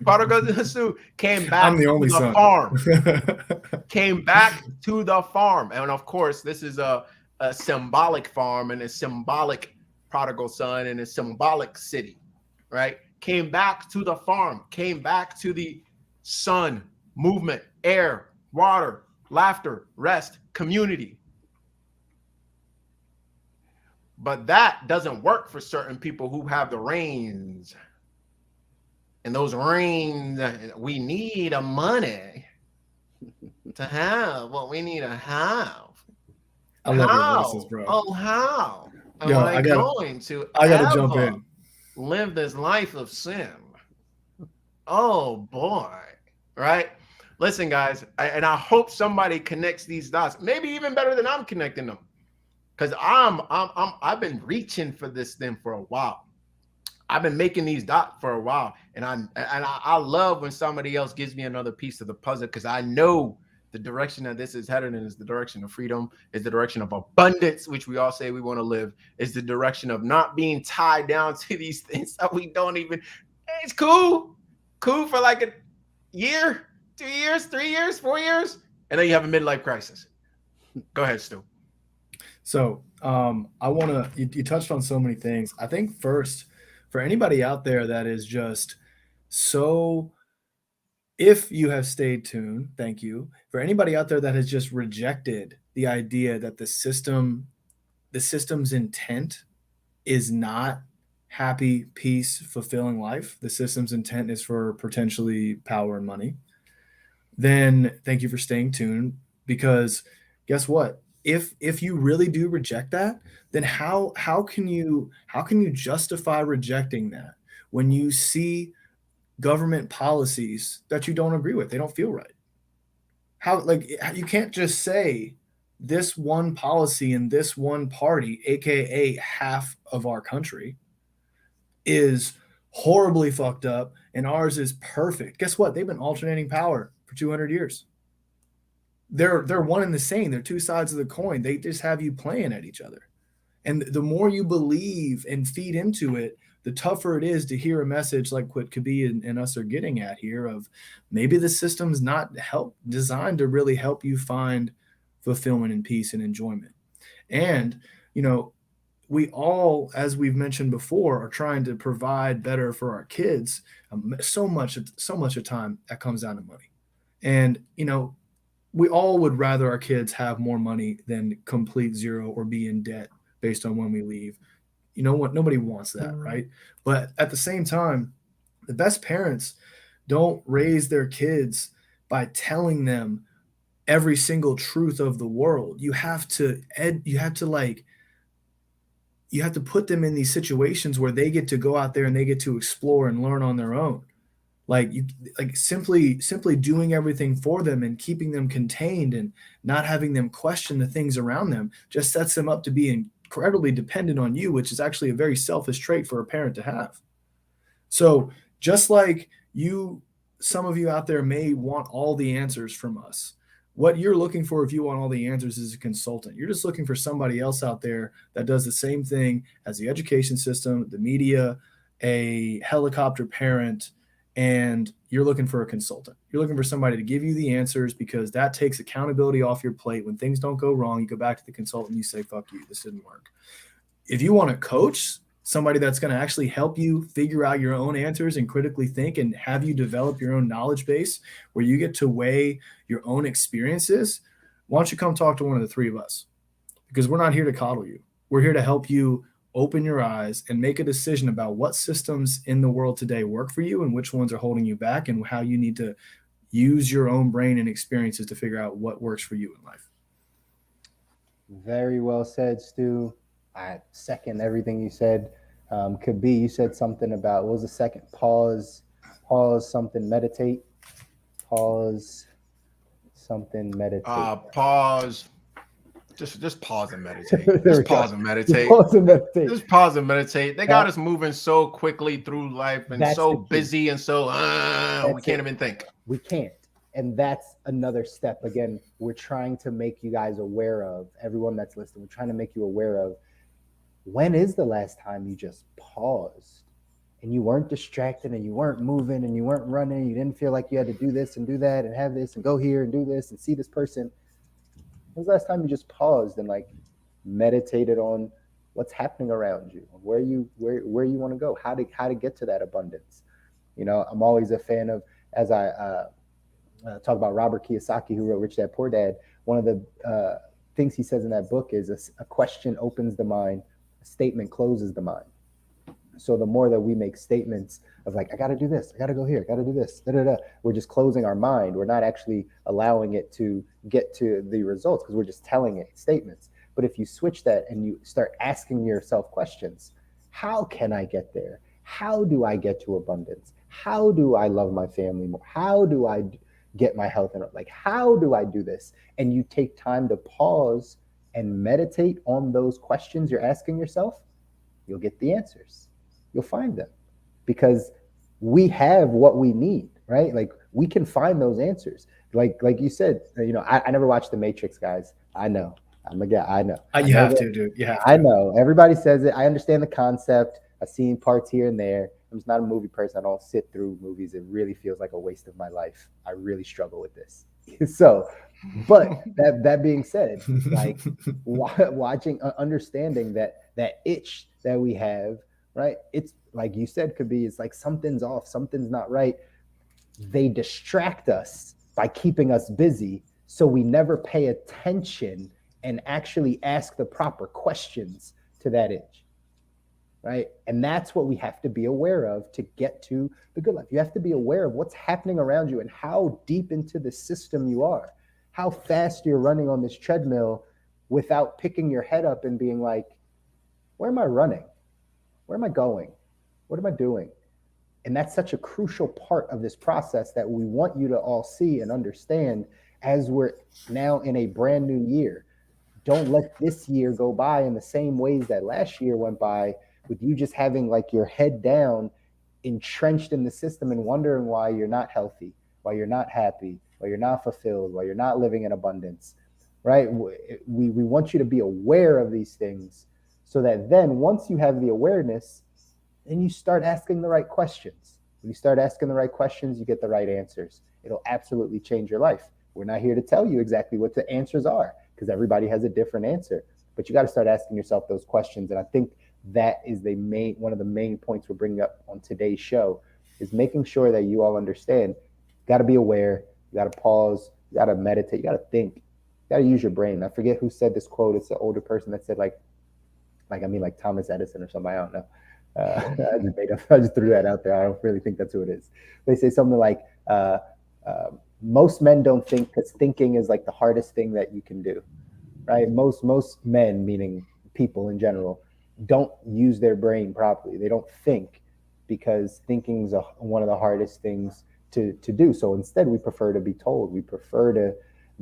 Speaker 3: Prodigal Stu came back.
Speaker 2: I'm the only
Speaker 3: to the
Speaker 2: son.
Speaker 3: Farm. Came back to the farm, and of course, this is a symbolic farm and a symbolic prodigal son and a symbolic city, right? Came back to the farm. Came back to the sun, movement, air, water, laughter, rest, community. But that doesn't work for certain people who have the reins. And those reins, we need a money to have what we need to have.
Speaker 2: I love
Speaker 3: How?
Speaker 2: your voices, bro.
Speaker 3: Oh, how am
Speaker 2: Yo,
Speaker 3: I
Speaker 2: gotta jump in.
Speaker 3: Live this life of sin? Oh boy, right? Listen, guys, I hope somebody connects these dots, maybe even better than I'm connecting them. Because I've been reaching for this thing for a while. I've been making these dots for a while, and I love when somebody else gives me another piece of the puzzle, because I know the direction that this is headed in is the direction of freedom, is the direction of abundance, which we all say we want to live, is the direction of not being tied down to these things that we don't even. It's cool for like a year, 2 years, 3 years, 4 years, and then you have a midlife crisis. Go ahead, Stu.
Speaker 2: So I want to, you touched on so many things. I think first, for anybody out there that is just so, if you have stayed tuned, thank you. For anybody out there that has just rejected the idea that the system's intent is not happy, peace, fulfilling life, the system's intent is for potentially power and money, then thank you for staying tuned, because guess what? If you really do reject that, then how can you justify rejecting that when you see government policies that you don't agree with? They don't feel right. You can't just say this one policy in this one party, aka half of our country, is horribly fucked up and ours is perfect. Guess what? They've been alternating power for 200 years. They're one and the same. They're two sides of the coin. They just have you playing at each other. And the more you believe and feed into it, the tougher it is to hear a message like what Kabi and us are getting at here of maybe the system's not designed to really help you find fulfillment and peace and enjoyment. And, we all, as we've mentioned before, are trying to provide better for our kids. So much of time that comes down to money. And, we all would rather our kids have more money than complete zero or be in debt based on when we leave. You know what? Nobody wants that, right? But at the same time, the best parents don't raise their kids by telling them every single truth of the world. You have to put them in these situations where they get to go out there and they get to explore and learn on their own. like simply doing everything for them and keeping them contained and not having them question the things around them just sets them up to be incredibly dependent on you, which is actually a very selfish trait for a parent to have. So just like some of you out there may want all the answers from us. What you're looking for, if you want all the answers, is a consultant. You're just looking for somebody else out there that does the same thing as the education system, the media, a helicopter parent, and you're looking for a consultant. You're looking for somebody to give you the answers, because that takes accountability off your plate. When things don't go wrong, you go back to the consultant, you say, fuck you, this didn't work. If you want to coach, somebody that's going to actually help you figure out your own answers and critically think and have you develop your own knowledge base where you get to weigh your own experiences, why don't you come talk to one of the three of us? Because we're not here to coddle you. We're here to help you open your eyes and make a decision about what systems in the world today work for you and which ones are holding you back, and how you need to use your own brain and experiences to figure out what works for you in life.
Speaker 1: Very well said, Stu. I second everything you said. Could be, you said something about, what was the second? Pause, something, meditate. Pause, something, meditate.
Speaker 3: Pause. Just pause and meditate. Just pause and meditate.
Speaker 1: Pause and meditate.
Speaker 3: Just pause and meditate. They got us moving so quickly through life and so busy and so we can't even think.
Speaker 1: We can't. And that's another step. Again, we're trying to make you guys aware of, everyone that's listening, we're trying to make you aware of, when is the last time you just paused and you weren't distracted and you weren't moving and you weren't running, you didn't feel like you had to do this and do that and have this and go here and do this and see this person? When was the last time you just paused and like meditated on what's happening around you, where you want to go, how to get to that abundance? You know, I'm always a fan of, as I talk about Robert Kiyosaki, who wrote Rich Dad Poor Dad, one of the things he says in that book is a question opens the mind, a statement closes the mind. So the more that we make statements of like, I got to do this, I got to go here, I got to do this, we're just closing our mind. We're not actually allowing it to get to the results, because we're just telling it statements. But if you switch that and you start asking yourself questions, how can I get there? How do I get to abundance? How do I love my family more? How do I get my health in order? Like, how do I do this? And you take time to pause and meditate on those questions you're asking yourself, you'll get the answers. You'll find them, because we have what we need, right? Like, we can find those answers. Like you said, you know, I never watched The Matrix, guys. I know. I'm a guy. I know.
Speaker 2: You have to, dude. You have to.
Speaker 1: I know. Everybody says it. I understand the concept. I've seen parts here and there. I'm just not a movie person. I don't sit through movies. It really feels like a waste of my life. I really struggle with this. So, but that being said, like watching, understanding that itch that we have, right? It's like you said, could be, it's like something's off, something's not right. They distract us by keeping us busy, so we never pay attention and actually ask the proper questions to that itch, right? And that's what we have to be aware of to get to the good life. You have to be aware of what's happening around you and how deep into the system you are, how fast you're running on this treadmill without picking your head up and being like, where am I running? Where am I going? What am I doing? And that's such a crucial part of this process that we want you to all see and understand as we're now in a brand new year. Don't let this year go by in the same ways that last year went by, with you just having like your head down, entrenched in the system and wondering why you're not healthy, why you're not happy, why you're not fulfilled, why you're not living in abundance, right? We want you to be aware of these things, so that then once you have the awareness, then you start asking the right questions. When you start asking the right questions, you get the right answers. It'll absolutely change your life. We're not here to tell you exactly what the answers are, because everybody has a different answer. But you got to start asking yourself those questions. And I think that is one of the main points we're bringing up on today's show, is making sure that you all understand. You got to be aware. You got to pause. You got to meditate. You got to think. You got to use your brain. I forget who said this quote. It's an older person that said like Thomas Edison or somebody. I don't know. I just threw that out there. I don't really think that's who it is. They say something like, most men don't think, because thinking is like the hardest thing that you can do, right? Most men, meaning people in general, don't use their brain properly. They don't think because thinking's one of the hardest things to do. So instead, we prefer to be told. We prefer to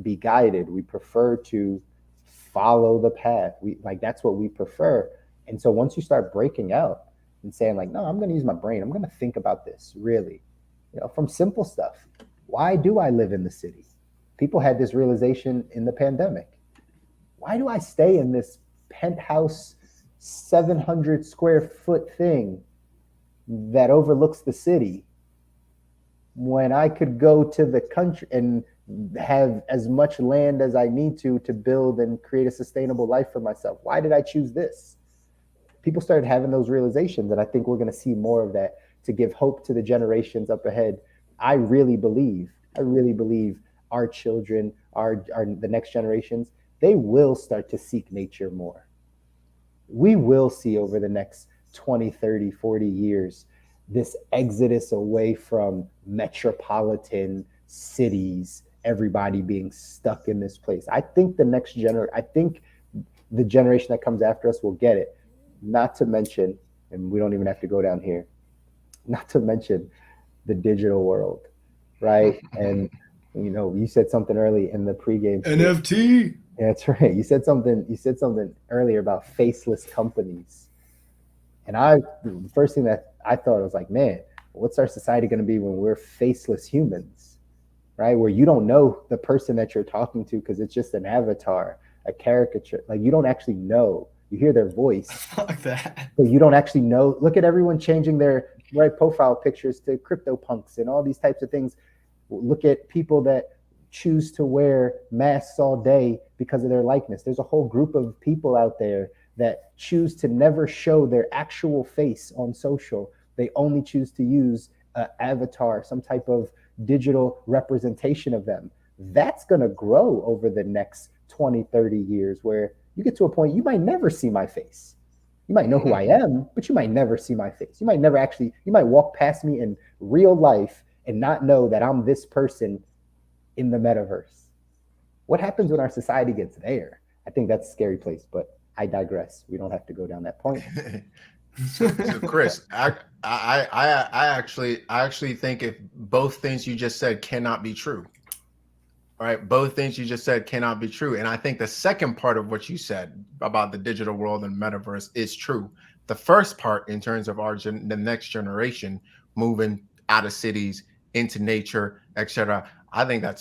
Speaker 1: be guided. We prefer to follow the path. We like that's what we prefer. And so once you start breaking out and saying like, no, I'm going to use my brain. I'm going to think about this really, from simple stuff. Why do I live in the city? People had this realization in the pandemic. Why do I stay in this penthouse 700 square foot thing that overlooks the city when I could go to the country and have as much land as I need to build and create a sustainable life for myself? Why did I choose this? People started having those realizations, and I think we're going to see more of that to give hope to the generations up ahead. I really believe our children, the next generations, they will start to seek nature more. We will see over the next 20, 30, 40 years this exodus away from metropolitan cities, everybody being stuck in this place. I think the generation that comes after us will get it. Not to mention, and we don't even have to go down here, not to mention the digital world, right? And you said something early in the pregame.
Speaker 2: NFT.
Speaker 1: Yeah, that's right. You said something earlier about faceless companies. And the first thing that I thought was like, man, what's our society going to be when we're faceless humans, right? Where you don't know the person that you're talking to because it's just an avatar, a caricature. Like you don't actually know. You hear their voice.
Speaker 2: Fuck that.
Speaker 1: But you don't actually know. Look at everyone changing their profile pictures to CryptoPunks and all these types of things. Look at people that choose to wear masks all day because of their likeness. There's a whole group of people out there that choose to never show their actual face on social. They only choose to use an avatar, some type of digital representation of them. That's going to grow over the next 20, 30 years where you get to a point you might never see my face. You might know who I am, but you might never see my face. You might walk past me in real life and not know that I'm this person in the metaverse. What happens when our society gets there? I think that's a scary place, but I digress. We don't have to go down that point.
Speaker 3: So Chris, I actually think if both things you just said cannot be true. All right, both things you just said cannot be true. And I think the second part of what you said about the digital world and metaverse is true. The first part, in terms of the next generation moving out of cities into nature, etc., I think I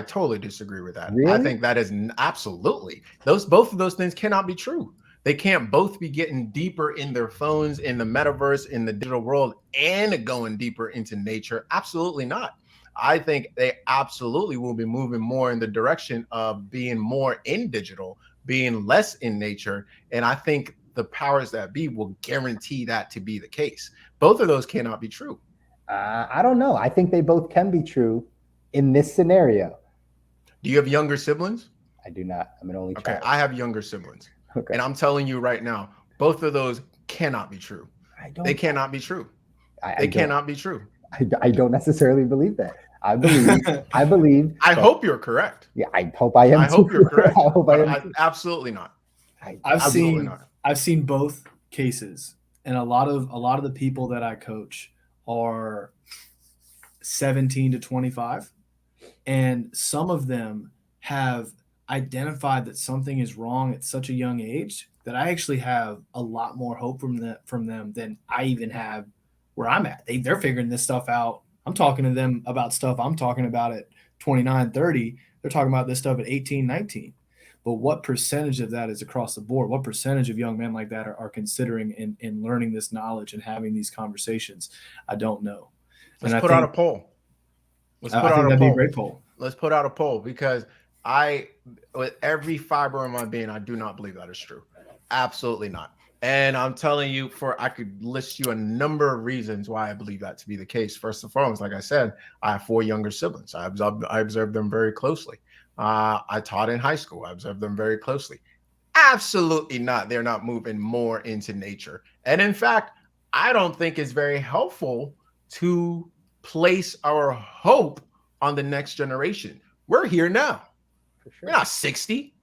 Speaker 3: totally disagree with that.
Speaker 1: Really?
Speaker 3: I think that is absolutely both of those things cannot be true. They can't both be getting deeper in their phones, in the metaverse, in the digital world, and going deeper into nature. Absolutely not. I think they absolutely will be moving more in the direction of being more in digital, being less in nature. And I think the powers that be will guarantee that to be the case. Both of those cannot be true.
Speaker 1: I don't know. I think they both can be true in this scenario.
Speaker 3: Do you have younger siblings?
Speaker 1: I do not. I'm an only
Speaker 3: Okay,
Speaker 1: child.
Speaker 3: I have younger siblings.
Speaker 1: Okay.
Speaker 3: And I'm telling you right now, both of those cannot be true. They cannot be true. They cannot be true.
Speaker 1: I don't necessarily believe that. I believe.
Speaker 3: I hope you're correct.
Speaker 1: Yeah, I hope I am.
Speaker 3: I hope you're correct.
Speaker 1: I hope I am.
Speaker 3: Absolutely not.
Speaker 2: I've seen both cases, and a lot of the people that I coach are 17 to 25, and some of them have identified that something is wrong at such a young age that I actually have a lot more hope from them than I even have where I'm at. They're figuring this stuff out. I'm talking to them about stuff I'm talking about at 29, 30. They're talking about this stuff at 18, 19. But what percentage of that is across the board? What percentage of young men like that are considering and learning this knowledge and having these conversations? I don't know.
Speaker 3: Let's put out a poll.
Speaker 2: Let's put out a poll. That'd be a great poll.
Speaker 3: Let's put out a poll, because with every fiber of my being, I do not believe that is true. Absolutely not. And I'm telling you, I could list you a number of reasons why I believe that to be the case. First and foremost, like I said, I have 4 younger siblings. I observed them very closely. I taught in high school. I observed them very closely. Absolutely not. They're not moving more into nature. And in fact, I don't think it's very helpful to place our hope on the next generation. We're here now. For sure. We're not 60.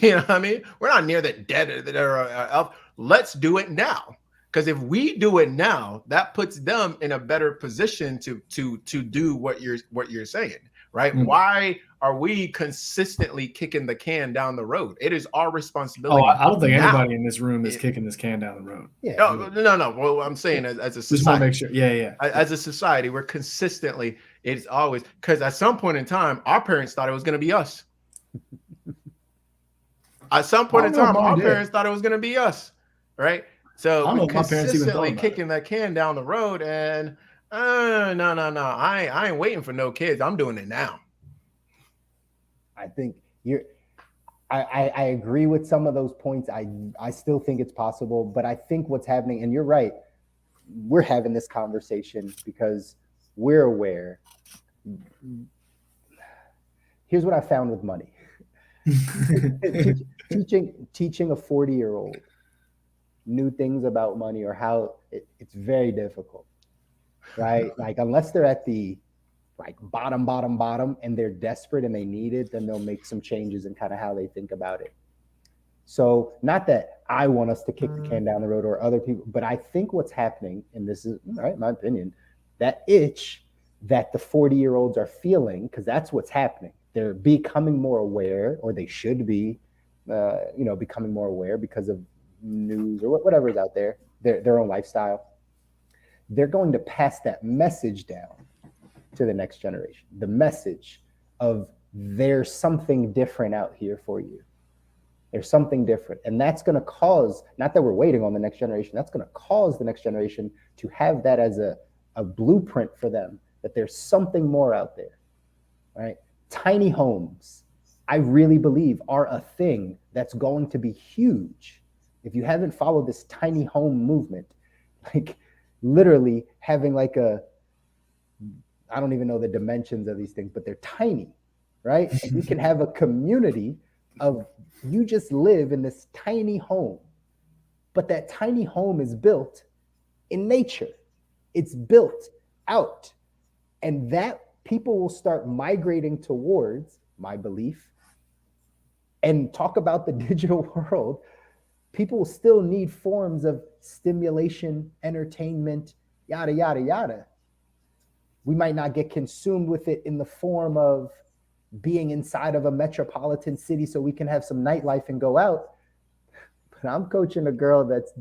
Speaker 3: You know what I mean? We're not near the dead that are up. Let's do it now. Because if we do it now, that puts them in a better position to do what you're saying, right? Why are we consistently kicking the can down the road? It is our responsibility.
Speaker 2: I don't think anybody in this room is kicking this can down the road.
Speaker 1: Yeah.
Speaker 3: No. Well, I'm saying as a society,
Speaker 2: just want to make sure. Yeah.
Speaker 3: As a society, we're consistently. It's always because at some point in time, our parents thought it was going to be us. At some point in time, our parents thought it was going to be us, right? So we're consistently kicking that can down the road, and no. I ain't waiting for no kids. I'm doing it now.
Speaker 1: I think I agree with some of those points. I still think it's possible, but I think what's happening, and you're right, we're having this conversation because we're aware. Here's what I found with money. teaching a 40-year-old new things about money or how it's very difficult, right? Like unless they're at the bottom and they're desperate and they need it, then they'll make some changes in kind of how they think about it. So not that I want us to kick the can down the road or other people, but I think what's happening, and this is right, my opinion, that itch that the 40-year-olds are feeling, because that's what's happening. They're becoming more aware, or they should be, becoming more aware because of news or whatever is out there, their own lifestyle. They're going to pass that message down to the next generation. The message of there's something different out here for you. There's something different. And that's going to cause, not that we're waiting on the next generation, that's going to cause the next generation to have that as a blueprint for them, that there's something more out there, right? Tiny homes, I really believe, are a thing that's going to be huge. If you haven't followed this tiny home movement, like literally having I don't even know the dimensions of these things, but they're tiny, right? And you can have a community of, you just live in this tiny home, but that tiny home is built in nature. It's built out. And that people will start migrating towards, my belief, and talk about the digital world. People will still need forms of stimulation, entertainment, yada, yada, yada. We might not get consumed with it in the form of being inside of a metropolitan city so we can have some nightlife and go out. But I'm coaching a girl that's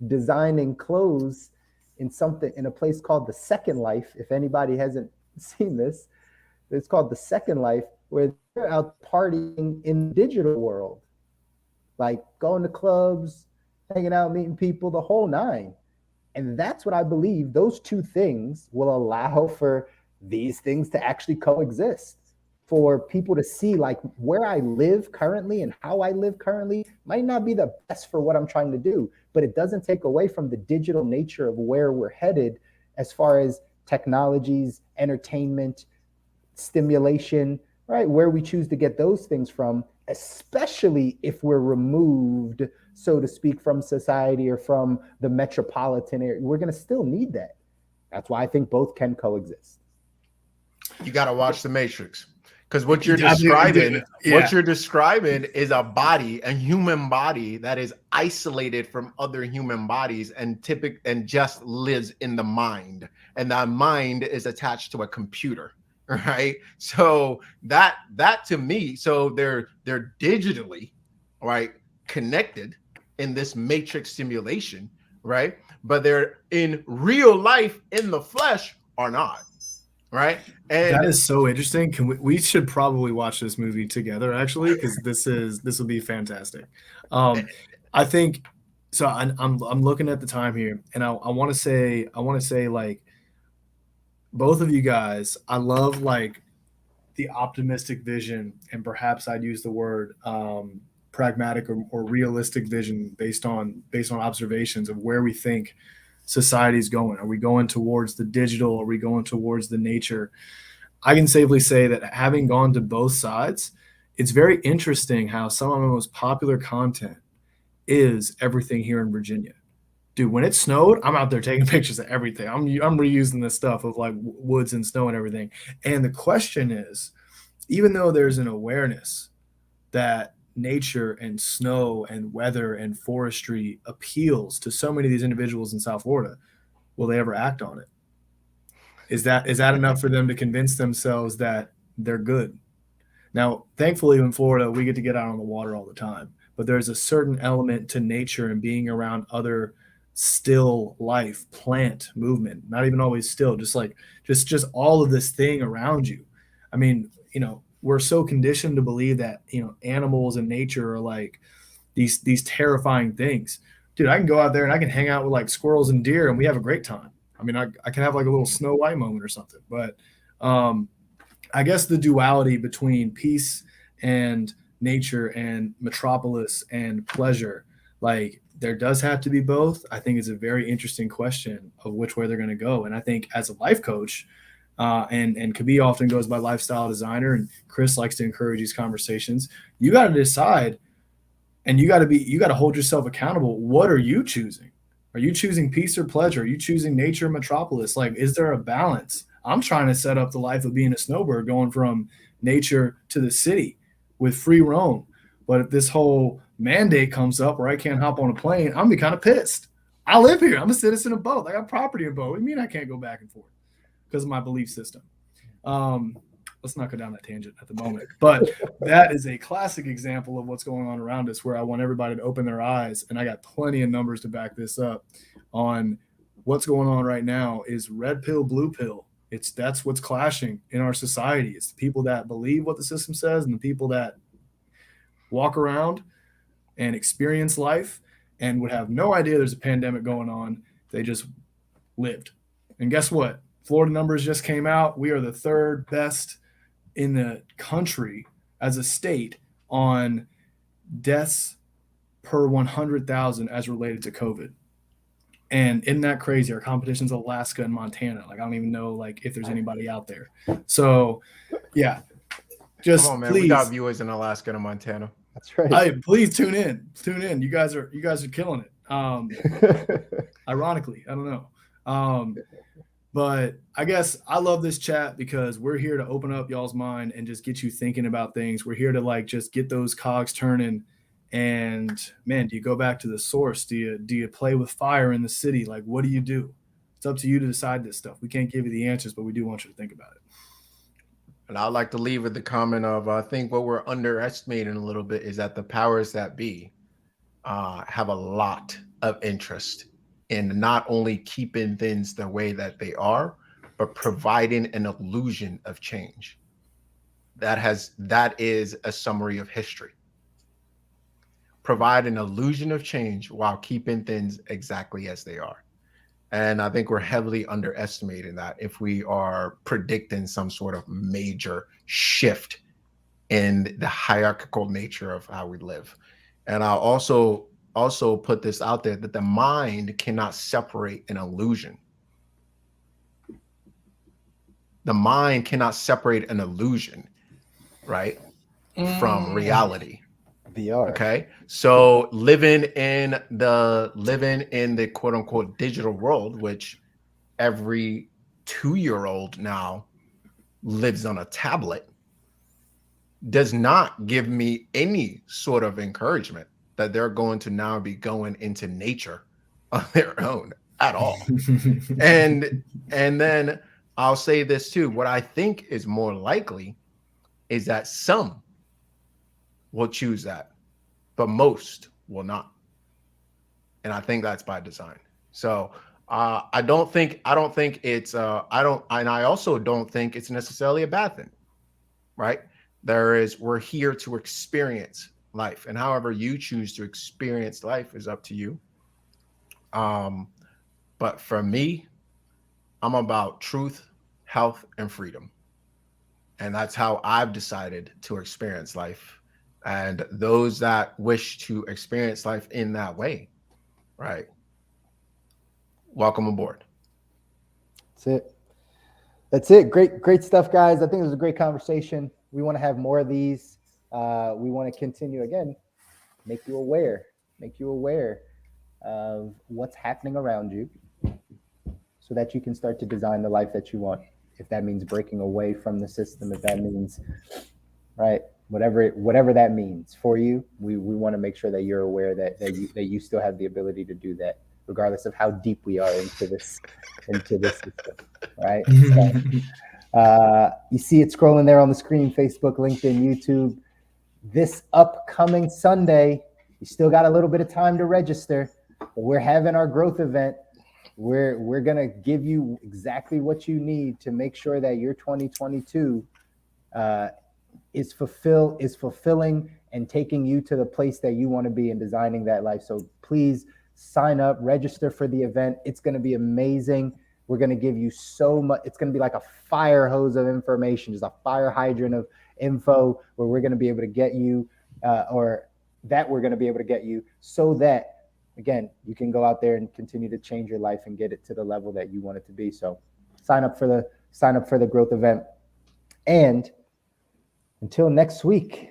Speaker 1: designing clothes in a place called The Second Life. If anybody hasn't seen this, it's called The Second Life, where they're out partying in the digital world, like going to clubs, hanging out, meeting people, the whole nine. And that's what I believe. Those two things will allow for these things to actually coexist, for people to see like where I live currently and how I live currently might not be the best for what I'm trying to do, but it doesn't take away from the digital nature of where we're headed as far as technologies, entertainment, stimulation, right? Where we choose to get those things from, especially if we're removed, so to speak, from society or from the metropolitan area. We're going to still need that. That's why I think both can coexist.
Speaker 3: You got to watch The Matrix, because what you're describing, is a body, a human body that is isolated from other human bodies and just lives in the mind, and that mind is attached to a computer, right? So that to me, so they're digitally, right, connected in this matrix simulation, right? But they're in real life, in the flesh, are not. Right. And
Speaker 2: that is so interesting. We should probably watch this movie together, actually, because this will be fantastic. I think so. I'm looking at the time here, and I want to say like both of you guys, I love like the optimistic vision, and perhaps I'd use the word pragmatic or realistic vision based on observations of where we think society's going. Are we going towards the digital? Are we going towards the nature? I can safely say that having gone to both sides, it's very interesting how some of the most popular content is everything here in Virginia. Dude, when it snowed, I'm out there taking pictures of everything. I'm reusing this stuff of like woods and snow and everything. And the question is, even though there's an awareness that nature and snow and weather and forestry appeals to so many of these individuals in South Florida, will they ever act on it? Is that enough for them to convince themselves that they're good? Now, thankfully, in Florida, we get to get out on the water all the time, but there's a certain element to nature and being around other still life, plant movement, not even always still, just like just all of this thing around you. I mean, we're so conditioned to believe that, animals and nature are like these terrifying things. Dude, I can go out there and I can hang out with like squirrels and deer and we have a great time. I mean, I can have like a little Snow White moment or something, but I guess the duality between peace and nature and metropolis and pleasure, like there does have to be both. I think it's a very interesting question of which way they're going to go. And I think as a life coach, and Kabir often goes by lifestyle designer, and Chris likes to encourage these conversations. You got to decide, and you got to hold yourself accountable. What are you choosing? Are you choosing peace or pleasure? Are you choosing nature, metropolis? Like, is there a balance? I'm trying to set up the life of being a snowbird, going from nature to the city with free roam. But if this whole mandate comes up where I can't hop on a plane, I'm gonna be kind of pissed. I live here. I'm a citizen of both. I got property in both. What do you mean I can't go back and forth? Because of my belief system. Let's not go down that tangent at the moment. But that is a classic example of what's going on around us, where I want everybody to open their eyes. And I got plenty of numbers to back this up on what's going on right now is red pill, blue pill. That's what's clashing in our society. It's the people that believe what the system says and the people that walk around and experience life and would have no idea there's a pandemic going on. They just lived. And guess what? Florida numbers just came out. We are the third best in the country as a state on deaths per 100,000 as related to COVID. And isn't that crazy? Our competition's Alaska and Montana. Like, I don't even know if there's anybody out there. So yeah, just
Speaker 3: come on, man.
Speaker 2: please.
Speaker 3: We got viewers in Alaska and Montana.
Speaker 1: That's right.
Speaker 2: Please tune in. You guys are killing it. Ironically, I don't know. But I guess I love this chat because we're here to open up y'all's mind and just get you thinking about things. We're here to just get those cogs turning. And man, do you go back to the source? Do you play with fire in the city? Like, what do you do? It's up to you to decide this stuff. We can't give you the answers, but we do want you to think about it.
Speaker 3: And I'd like to leave with the comment of, I think what we're underestimating a little bit is that the powers that be have a lot of interest in not only keeping things the way that they are, but providing an illusion of change. That is a summary of history. Provide an illusion of change while keeping things exactly as they are. And I think we're heavily underestimating that if we are predicting some sort of major shift in the hierarchical nature of how we live. And I'll also put this out there that the mind cannot separate an illusion. The mind cannot separate an illusion, right, from reality.
Speaker 1: VR.
Speaker 3: Okay, so living in the quote unquote digital world, which every 2-year-old now lives on a tablet, does not give me any sort of encouragement that they're going to now be going into nature on their own at all. and then I'll say this too. What I think is more likely is that some will choose that, but most will not. And I think that's by design. So I also don't think it's necessarily a bad thing, right? We're here to experience life, and however you choose to experience life is up to you. But for me, I'm about truth, health, and freedom. And that's how I've decided to experience life. And those that wish to experience life in that way, right? Welcome aboard.
Speaker 1: That's it. Great stuff, guys. I think it was a great conversation. We want to have more of these. We want to continue, again, make you aware of what's happening around you so that you can start to design the life that you want. If that means breaking away from the system, if that means, right, whatever that means for you. We want to make sure that you're aware that you still have the ability to do that, regardless of how deep we are into this system, right? So, you see it scrolling there on the screen: Facebook, LinkedIn, YouTube. This upcoming Sunday, you still got a little bit of time to register, but we're having our growth event. We're gonna give you exactly what you need to make sure that your 2022 is fulfilling and taking you to the place that you want to be and designing that life. So please sign up, register for the event. It's going to be amazing. We're going to give you so much. It's going to be like a fire hose of information, just a fire hydrant of info where we're going to be able to get you we're going to be able to get you so that, again, you can go out there and continue to change your life and get it to the level that you want it to be. So sign up for the growth event. And until next week,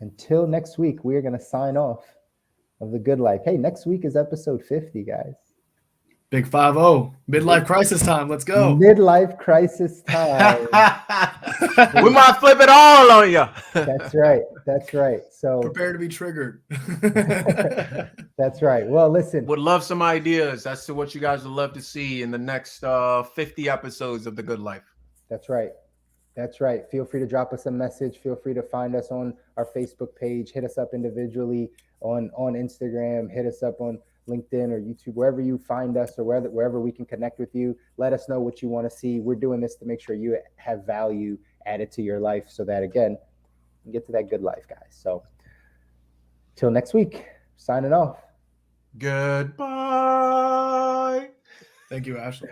Speaker 1: we are going to sign off of The Good Life. Hey, next week is episode 50, guys.
Speaker 2: Big 5-0. Midlife crisis time. Let's go.
Speaker 1: Midlife crisis time.
Speaker 3: We might flip it all on you.
Speaker 1: That's right. So
Speaker 2: prepare to be triggered.
Speaker 1: That's right. Well, listen.
Speaker 3: Would love some ideas as to what you guys would love to see in the next 50 episodes of The Good Life.
Speaker 1: That's right. Feel free to drop us a message. Feel free to find us on our Facebook page. Hit us up individually on Instagram. Hit us up on LinkedIn or YouTube, wherever you find us or wherever we can connect with you. Let us know what you want to see. We're doing this to make sure you have value added to your life so that, again, you get to that good life, guys. So till next week, signing off.
Speaker 3: Goodbye.
Speaker 2: Thank you, Ashley.